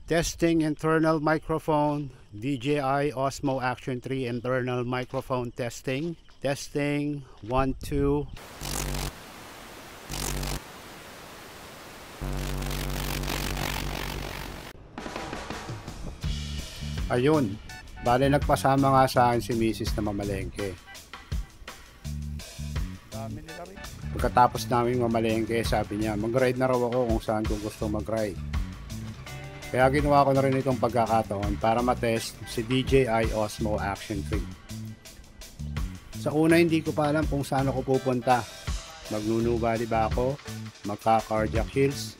Testing internal microphone, DJI Osmo Action 3 internal microphone testing. Testing 1 2. Ayun, bale nagpasama nga sa akin si Mrs. na mamalengke. Dami nila rin. Pagkatapos namin mamalengke, sabi niya, mag-ride na raw ako kung saan ko gusto mag-ride. Kaya ginawa ko na rin itong pagkakataon para matest si DJI Osmo Action 3. Sa una hindi ko pa alam kung saan ako pupunta. Magnunubali ba ako, magka-cardiac hills,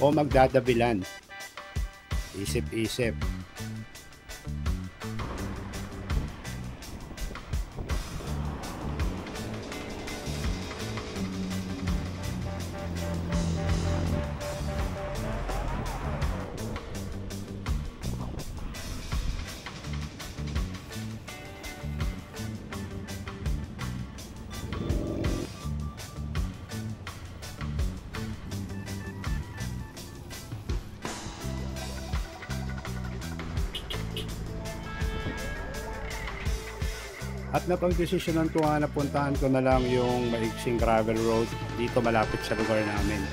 o magdadabilan. Isip-isip. At napag-desisyonan ko nga na puntahan ko na lang yung maiksing gravel road dito malapit sa lugar namin.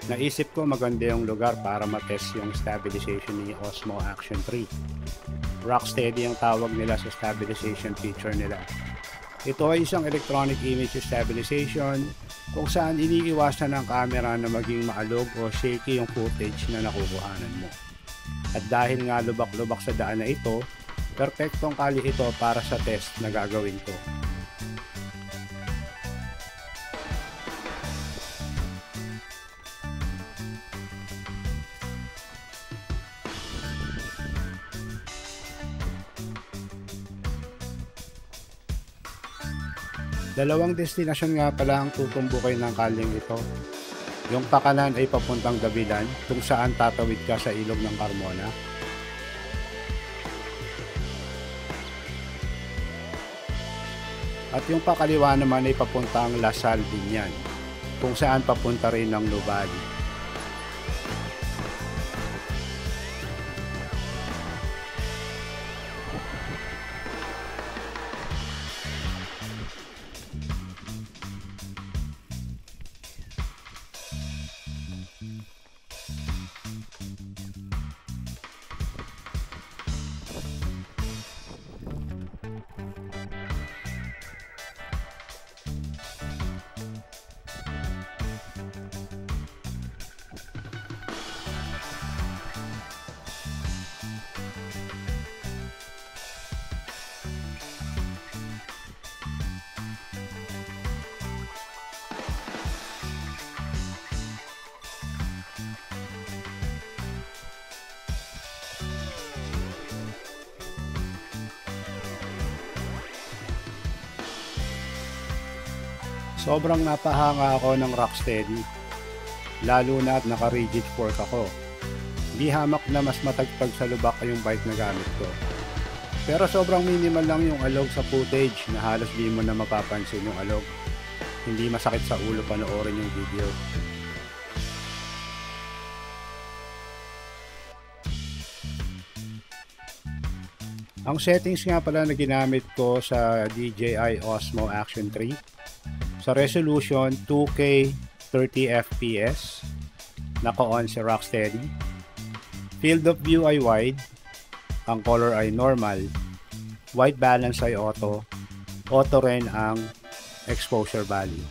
Naisip ko maganda yung lugar para matest yung stabilization ni Osmo Action 3. Rocksteady ang tawag nila sa stabilization feature nila. Ito ay isang electronic image stabilization kung saan iniiwasan ng camera na maging maalog o shaky yung footage na nakukuhanan mo. At dahil nga lubak-lubak sa daan na ito, perfectong kali ito para sa test na gagawin ko. Dalawang destinasyon nga pala ang tutumbukin ng kaling ito. Yung pakanan ay papuntang Dabilan kung saan tatawid ka sa ilog ng Carmona. At yung pakaliwa naman ay papuntang Lasal Binyan, kung saan papunta rin ng Nubali. Sobrang napahanga ako ng Rocksteady, lalo na at naka-rigid fork ako. Di hamak na mas matagtag sa lubak yung bike na gamit ko. Pero sobrang minimal lang yung alog sa footage na halos di mo na mapapansin yung alog. Hindi masakit sa ulo panoorin yung video. Ang settings nga pala na ginamit ko sa DJI Osmo Action 3, sa resolution 2K 30fps, naka-on si Rocksteady. Field of view ay wide, ang color ay normal, white balance ay auto, auto rin ang exposure value.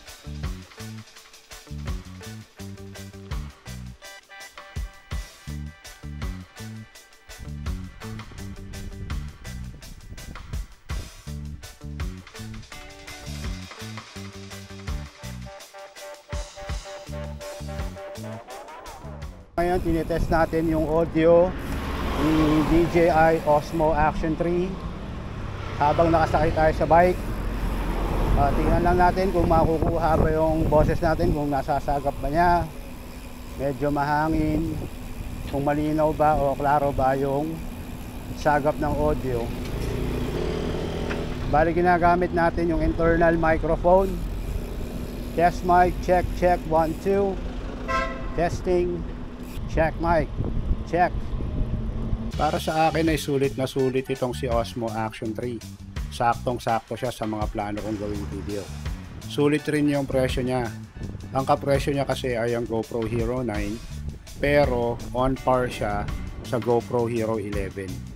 Ngayon, tinitest natin yung audio ni DJI Osmo Action 3 habang nakasakay tayo sa bike. Tingnan lang natin kung makukuha ba yung boses natin, kung nasasagap ba niya, medyo mahangin, kung malinaw ba o klaro ba yung sagap ng audio. Bali ginagamit natin yung internal microphone. Test mic, check, 1 2. Testing. Check mic, check. Para sa akin ay sulit na sulit itong si Osmo Action 3. Saktong-sakto siya sa mga plano kong gawing video. Sulit rin yung presyo niya. Ang kapresyo niya kasi ay ang GoPro Hero 9, pero on par siya sa GoPro Hero 11.